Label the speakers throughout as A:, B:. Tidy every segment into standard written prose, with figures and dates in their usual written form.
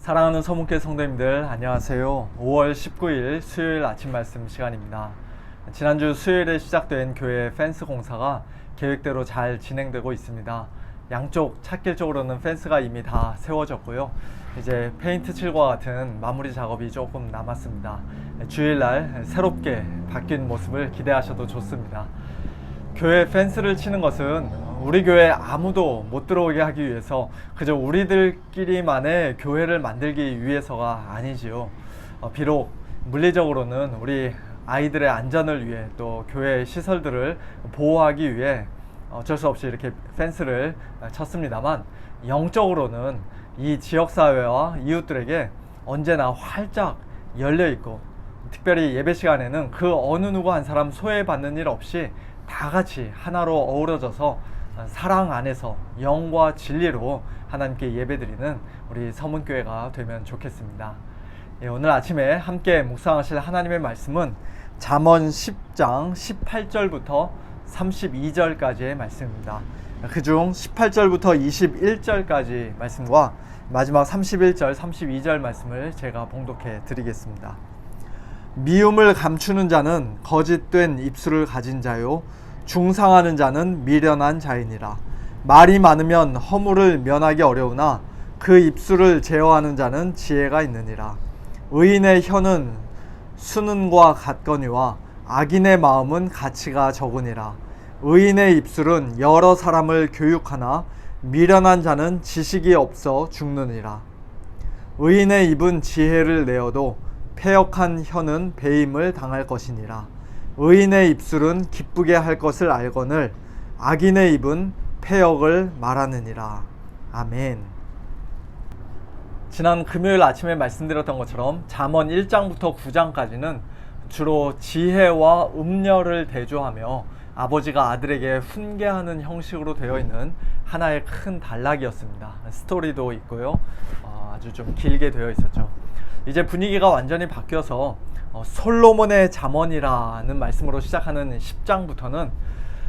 A: 사랑하는 서문교회 성도님들 안녕하세요. 5월 19일 수요일 아침 말씀 시간입니다. 지난주 수요일에 시작된 교회 펜스 공사가 계획대로 잘 진행되고 있습니다. 양쪽 찻길 쪽으로는 펜스가 이미 다 세워졌고요. 이제 페인트 칠과 같은 마무리 작업이 조금 남았습니다. 주일날 새롭게 바뀐 모습을 기대하셔도 좋습니다. 교회 펜스를 치는 것은 우리 교회에 아무도 못 들어오게 하기 위해서 그저 우리들끼리만의 교회를 만들기 위해서가 아니지요. 비록 물리적으로는 우리 아이들의 안전을 위해 또 교회 시설들을 보호하기 위해 어쩔 수 없이 이렇게 펜스를 쳤습니다만, 영적으로는 이 지역사회와 이웃들에게 언제나 활짝 열려있고, 특별히 예배 시간에는 그 어느 누구 한 사람 소외받는 일 없이 다 같이 하나로 어우러져서 사랑 안에서 영과 진리로 하나님께 예배드리는 우리 서문교회가 되면 좋겠습니다. 오늘 아침에 함께 묵상하실 하나님의 말씀은 잠언 10장 18절부터 32절까지의 말씀입니다. 그중 18절부터 21절까지 말씀과 마지막 31절, 32절 말씀을 제가 봉독해 드리겠습니다. 미움을 감추는 자는 거짓된 입술을 가진 자요, 중상하는 자는 미련한 자이니라. 말이 많으면 허물을 면하기 어려우나 그 입술을 제어하는 자는 지혜가 있느니라. 의인의 혀는 수는과 같거니와 악인의 마음은 가치가 적으니라. 의인의 입술은 여러 사람을 교육하나 미련한 자는 지식이 없어 죽느니라. 의인의 입은 지혜를 내어도 패역한 혀는 배임을 당할 것이니라. 의인의 입술은 기쁘게 할 것을 알거늘 악인의 입은 패역을 말하느니라. 아멘. 지난 금요일 아침에 말씀드렸던 것처럼 잠언 1장부터 9장까지는 주로 지혜와 음녀를 대조하며 아버지가 아들에게 훈계하는 형식으로 되어 있는 하나의 큰 단락이었습니다. 스토리도 있고요. 아주 좀 길게 되어 있었죠. 이제 분위기가 완전히 바뀌어서 솔로몬의 잠언이라는 말씀으로 시작하는 10장부터는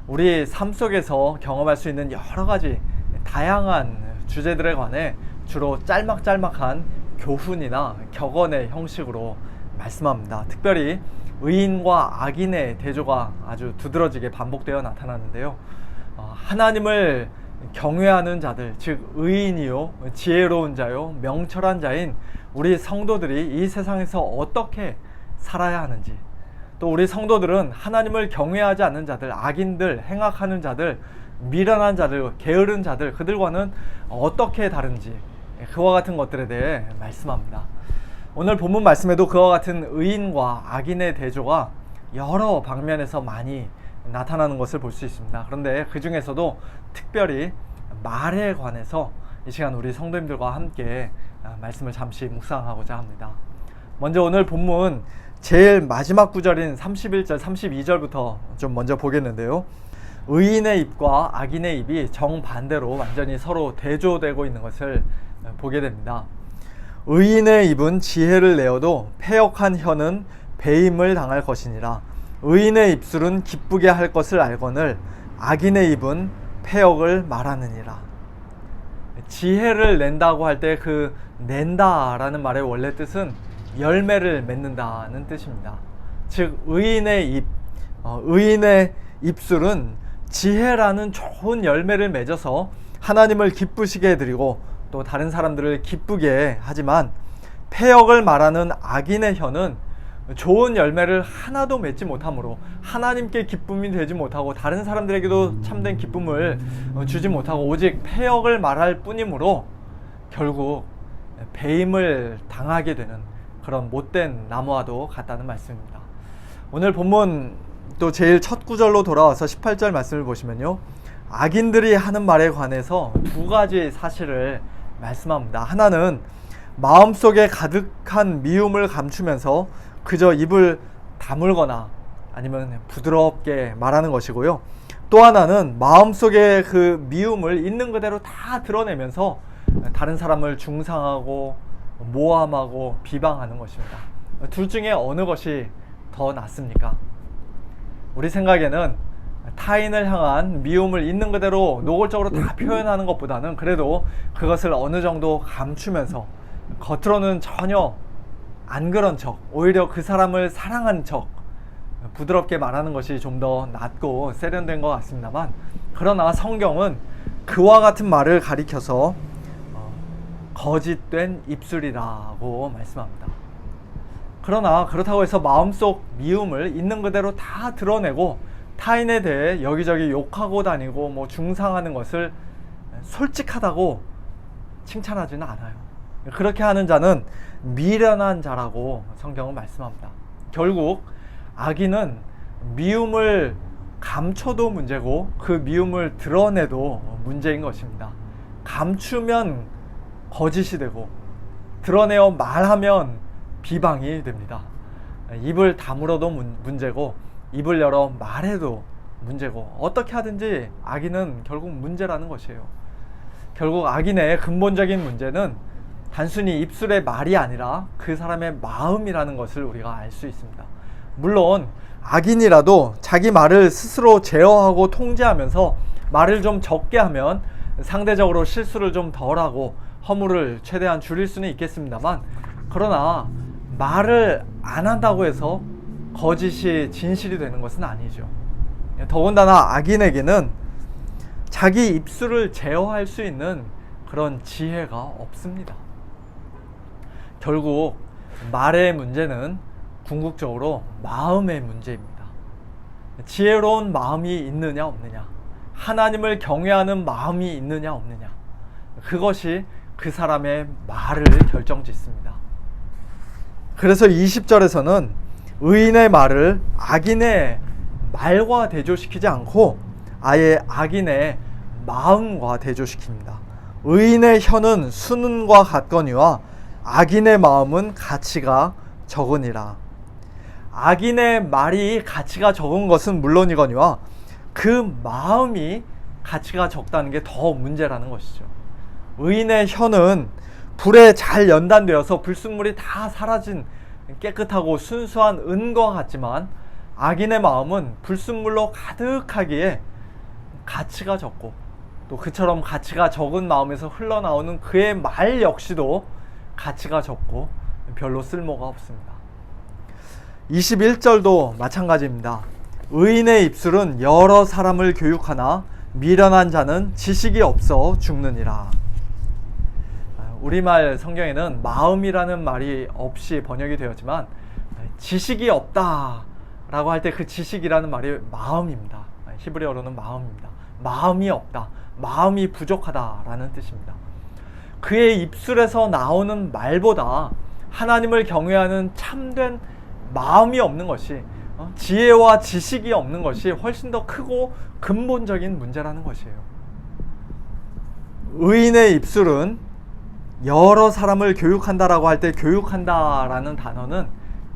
A: 우리 삶 속에서 경험할 수 있는 여러 가지 다양한 주제들에 관해 주로 짤막짤막한 교훈이나 격언의 형식으로 말씀합니다. 특별히 의인과 악인의 대조가 아주 두드러지게 반복되어 나타나는데요. 하나님을 경외하는 자들, 즉 의인이요, 지혜로운 자요, 명철한 자인 우리 성도들이 이 세상에서 어떻게 살아야 하는지, 또 우리 성도들은 하나님을 경외하지 않는 자들, 악인들, 행악하는 자들, 미련한 자들, 게으른 자들, 그들과는 어떻게 다른지, 그와 같은 것들에 대해 말씀합니다. 오늘 본문 말씀에도 그와 같은 의인과 악인의 대조가 여러 방면에서 많이 나타나는 것을 볼 수 있습니다. 그런데 그 중에서도 특별히 말에 관해서 이 시간 우리 성도님들과 함께 말씀을 잠시 묵상하고자 합니다. 먼저 오늘 본문 제일 마지막 구절인 31절, 32절부터 좀 먼저 보겠는데요. 의인의 입과 악인의 입이 정반대로 완전히 서로 대조되고 있는 것을 보게 됩니다. 의인의 입은 지혜를 내어도 패역한 혀는 배임을 당할 것이니라. 의인의 입술은 기쁘게 할 것을 알거늘 악인의 입은 패역을 말하느니라. 지혜를 낸다고 할 때 그 낸다라는 말의 원래 뜻은 열매를 맺는다는 뜻입니다. 즉 의인의 입술은 지혜라는 좋은 열매를 맺어서 하나님을 기쁘시게 해드리고 또 다른 사람들을 기쁘게 하지만, 패역을 말하는 악인의 혀는 좋은 열매를 하나도 맺지 못하므로 하나님께 기쁨이 되지 못하고 다른 사람들에게도 참된 기쁨을 주지 못하고 오직 패역을 말할 뿐이므로 결국 배임을 당하게 되는 그런 못된 나무와도 같다는 말씀입니다. 오늘 본문 또 제일 첫 구절로 돌아와서 18절 말씀을 보시면요, 악인들이 하는 말에 관해서 두 가지 사실을 말씀합니다. 하나는 마음속에 가득한 미움을 감추면서 그저 입을 다물거나 아니면 부드럽게 말하는 것이고요. 또 하나는 마음속에 그 미움을 있는 그대로 다 드러내면서 다른 사람을 중상하고 모함하고 비방하는 것입니다. 둘 중에 어느 것이 더 낫습니까? 우리 생각에는 타인을 향한 미움을 있는 그대로 노골적으로 다 표현하는 것보다는 그래도 그것을 어느 정도 감추면서 겉으로는 전혀 안 그런 척, 오히려 그 사람을 사랑한 척 부드럽게 말하는 것이 좀 더 낫고 세련된 것 같습니다만, 그러나 성경은 그와 같은 말을 가리켜서 거짓된 입술이라고 말씀합니다. 그러나 그렇다고 해서 마음속 미움을 있는 그대로 다 드러내고 타인에 대해 여기저기 욕하고 다니고 뭐 중상하는 것을 솔직하다고 칭찬하지는 않아요. 그렇게 하는 자는 미련한 자라고 성경은 말씀합니다. 결국 악인은 미움을 감춰도 문제고 그 미움을 드러내도 문제인 것입니다. 감추면 거짓이 되고 드러내어 말하면 비방이 됩니다. 입을 다물어도 문제고 입을 열어 말해도 문제고, 어떻게 하든지 악인은 결국 문제라는 것이에요. 결국 악인의 근본적인 문제는 단순히 입술의 말이 아니라 그 사람의 마음이라는 것을 우리가 알 수 있습니다. 물론 악인이라도 자기 말을 스스로 제어하고 통제하면서 말을 좀 적게 하면 상대적으로 실수를 좀 덜하고 허물을 최대한 줄일 수는 있겠습니다만, 그러나 말을 안 한다고 해서 거짓이 진실이 되는 것은 아니죠. 더군다나 악인에게는 자기 입술을 제어할 수 있는 그런 지혜가 없습니다. 결국 말의 문제는 궁극적으로 마음의 문제입니다. 지혜로운 마음이 있느냐 없느냐, 하나님을 경외하는 마음이 있느냐 없느냐, 그것이 그 사람의 말을 결정짓습니다. 그래서 20절에서는 의인의 말을 악인의 말과 대조시키지 않고 아예 악인의 마음과 대조시킵니다. 의인의 혀는 수는과 같거니와 악인의 마음은 가치가 적으니라. 악인의 말이 가치가 적은 것은 물론이거니와 그 마음이 가치가 적다는 게 더 문제라는 것이죠. 의인의 혀는 불에 잘 연단되어서 불순물이 다 사라진 깨끗하고 순수한 은과 같지만, 악인의 마음은 불순물로 가득하기에 가치가 적고, 또 그처럼 가치가 적은 마음에서 흘러나오는 그의 말 역시도 가치가 적고 별로 쓸모가 없습니다. 21절도 마찬가지입니다. 의인의 입술은 여러 사람을 교육하나 미련한 자는 지식이 없어 죽느니라. 우리말 성경에는 마음이라는 말이 없이 번역이 되었지만, 지식이 없다 라고 할 때 그 지식이라는 말이 마음입니다. 히브리어로는 마음입니다. 마음이 없다, 마음이 부족하다 라는 뜻입니다. 그의 입술에서 나오는 말보다 하나님을 경외하는 참된 마음이 없는 것이, 지혜와 지식이 없는 것이 훨씬 더 크고 근본적인 문제라는 것이에요. 의인의 입술은 여러 사람을 교육한다라고 할 때 교육한다라는 단어는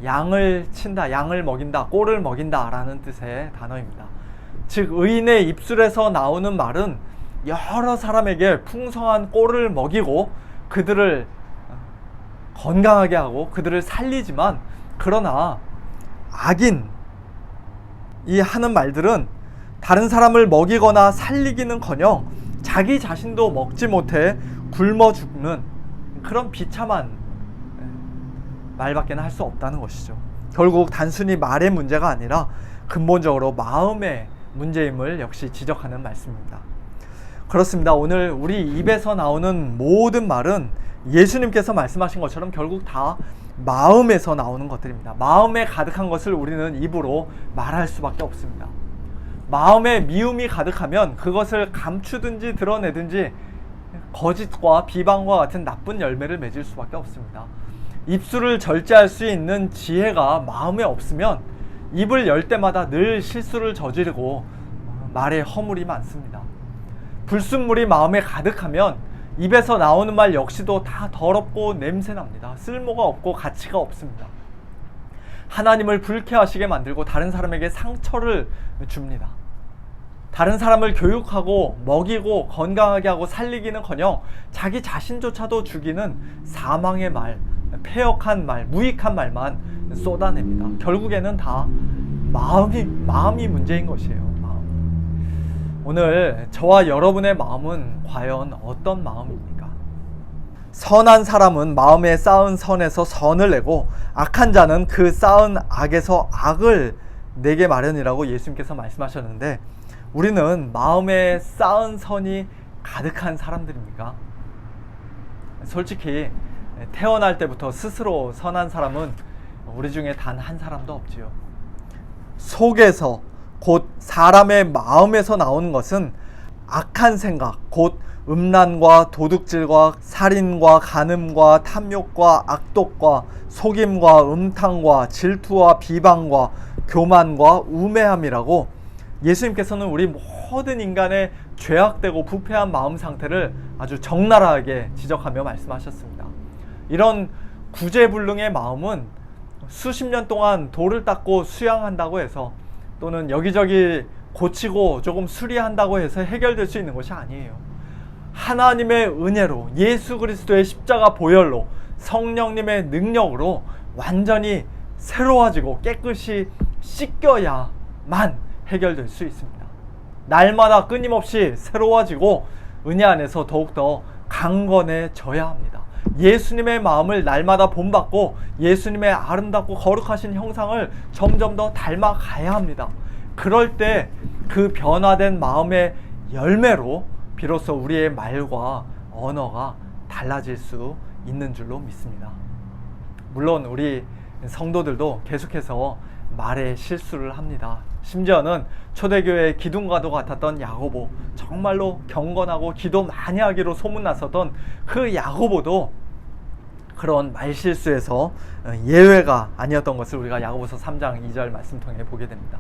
A: 양을 친다, 양을 먹인다, 꼴을 먹인다 라는 뜻의 단어입니다. 즉 의인의 입술에서 나오는 말은 여러 사람에게 풍성한 꼴을 먹이고 그들을 건강하게 하고 그들을 살리지만, 그러나 악인이 하는 말들은 다른 사람을 먹이거나 살리기는커녕 자기 자신도 먹지 못해 굶어 죽는 그런 비참한 말밖에 할 수 없다는 것이죠. 결국 단순히 말의 문제가 아니라 근본적으로 마음의 문제임을 역시 지적하는 말씀입니다. 그렇습니다. 오늘 우리 입에서 나오는 모든 말은 예수님께서 말씀하신 것처럼 결국 다 마음에서 나오는 것들입니다. 마음에 가득한 것을 우리는 입으로 말할 수밖에 없습니다. 마음에 미움이 가득하면 그것을 감추든지 드러내든지 거짓과 비방과 같은 나쁜 열매를 맺을 수밖에 없습니다. 입술을 절제할 수 있는 지혜가 마음에 없으면 입을 열 때마다 늘 실수를 저지르고 말에 허물이 많습니다. 불순물이 마음에 가득하면 입에서 나오는 말 역시도 다 더럽고 냄새납니다. 쓸모가 없고 가치가 없습니다. 하나님을 불쾌하시게 만들고 다른 사람에게 상처를 줍니다. 다른 사람을 교육하고 먹이고 건강하게 하고 살리기는커녕 자기 자신조차도 죽이는 사망의 말, 폐역한 말, 무익한 말만 쏟아냅니다. 결국에는 다 마음이 문제인 것이에요. 오늘 저와 여러분의 마음은 과연 어떤 마음입니까? 선한 사람은 마음에 쌓은 선에서 선을 내고 악한 자는 그 쌓은 악에서 악을 내게 마련이라고 예수님께서 말씀하셨는데, 우리는 마음에 쌓은 선이 가득한 사람들입니까? 솔직히 태어날 때부터 스스로 선한 사람은 우리 중에 단 한 사람도 없지요. 속에서, 곧 사람의 마음에서 나오는 것은 악한 생각, 곧 음란과 도둑질과 살인과 간음과 탐욕과 악독과 속임과 음탕과 질투와 비방과 교만과 우매함이라고 예수님께서는 우리 모든 인간의 죄악되고 부패한 마음 상태를 아주 적나라하게 지적하며 말씀하셨습니다. 이런 구제불능의 마음은 수십 년 동안 돌을 닦고 수양한다고 해서, 또는 여기저기 고치고 조금 수리한다고 해서 해결될 수 있는 것이 아니에요. 하나님의 은혜로, 예수 그리스도의 십자가 보혈로, 성령님의 능력으로 완전히 새로워지고 깨끗이 씻겨야만 해결될 수 있습니다. 날마다 끊임없이 새로워지고 은혜 안에서 더욱더 강건해져야 합니다. 예수님의 마음을 날마다 본받고 예수님의 아름답고 거룩하신 형상을 점점 더 닮아가야 합니다. 그럴 때 그 변화된 마음의 열매로 비로소 우리의 말과 언어가 달라질 수 있는 줄로 믿습니다. 물론 우리 성도들도 계속해서 말에 실수를 합니다. 심지어는 초대교회의 기둥과도 같았던 야고보, 정말로 경건하고 기도 많이 하기로 소문났었던 그 야고보도 그런 말실수에서 예외가 아니었던 것을 우리가 야고보서 3장 2절 말씀 통해 보게 됩니다.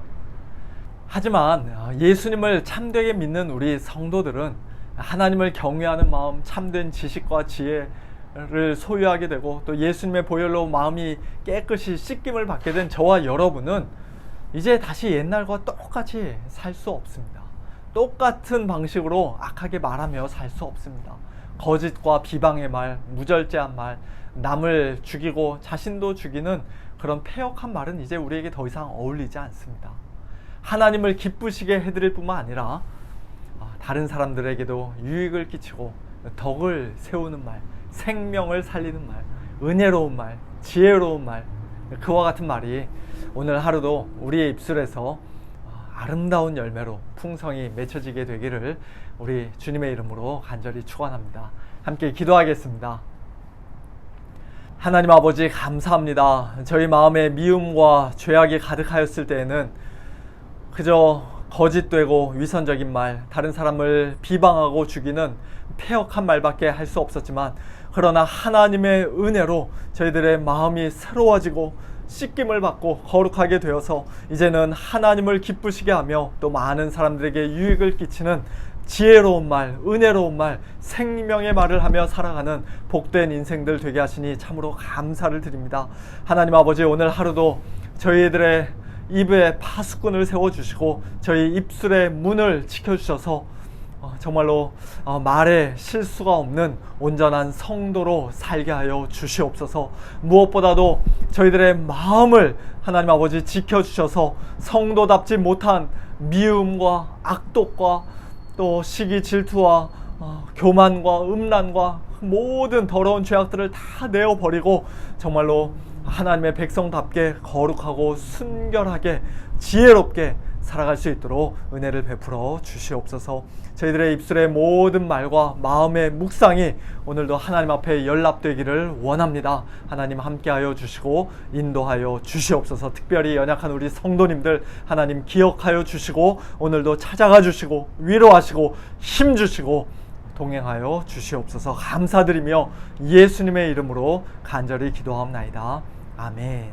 A: 하지만 예수님을 참되게 믿는 우리 성도들은 하나님을 경외하는 마음, 참된 지식과 지혜를 소유하게 되고, 또 예수님의 보혈로 마음이 깨끗이 씻김을 받게 된 저와 여러분은 이제 다시 옛날과 똑같이 살 수 없습니다. 똑같은 방식으로 악하게 말하며 살 수 없습니다. 거짓과 비방의 말, 무절제한 말, 남을 죽이고 자신도 죽이는 그런 패역한 말은 이제 우리에게 더 이상 어울리지 않습니다. 하나님을 기쁘시게 해드릴 뿐만 아니라 다른 사람들에게도 유익을 끼치고 덕을 세우는 말, 생명을 살리는 말, 은혜로운 말, 지혜로운 말, 그와 같은 말이 오늘 하루도 우리의 입술에서 아름다운 열매로 풍성히 맺혀지게 되기를 우리 주님의 이름으로 간절히 축원합니다. 함께 기도하겠습니다. 하나님 아버지, 감사합니다. 저희 마음에 미움과 죄악이 가득하였을 때에는 그저 거짓되고 위선적인 말, 다른 사람을 비방하고 죽이는 패역한 말밖에 할 수 없었지만, 그러나 하나님의 은혜로 저희들의 마음이 새로워지고 씻김을 받고 거룩하게 되어서 이제는 하나님을 기쁘시게 하며 또 많은 사람들에게 유익을 끼치는 지혜로운 말, 은혜로운 말, 생명의 말을 하며 살아가는 복된 인생들 되게 하시니 참으로 감사를 드립니다. 하나님 아버지, 오늘 하루도 저희들의 입에 파수꾼을 세워주시고 저희 입술의 문을 지켜주셔서 정말로 말에 실수가 없는 온전한 성도로 살게 하여 주시옵소서. 무엇보다도 저희들의 마음을 하나님 아버지 지켜주셔서 성도답지 못한 미움과 악독과 또 시기 질투와 교만과 음란과 모든 더러운 죄악들을 다 내어버리고 정말로 하나님의 백성답게 거룩하고 순결하게 지혜롭게 살아갈 수 있도록 은혜를 베풀어 주시옵소서. 저희들의 입술의 모든 말과 마음의 묵상이 오늘도 하나님 앞에 연락되기를 원합니다. 하나님 함께하여 주시고 인도하여 주시옵소서. 특별히 연약한 우리 성도님들 하나님 기억하여 주시고 오늘도 찾아가 주시고 위로하시고 힘 주시고 동행하여 주시옵소서. 감사드리며 예수님의 이름으로 간절히 기도하옵나이다. 아멘.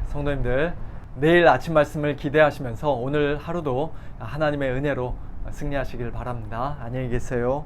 A: 성도님들, 내일 아침 말씀을 기대하시면서 오늘 하루도 하나님의 은혜로 승리하시길 바랍니다. 안녕히 계세요.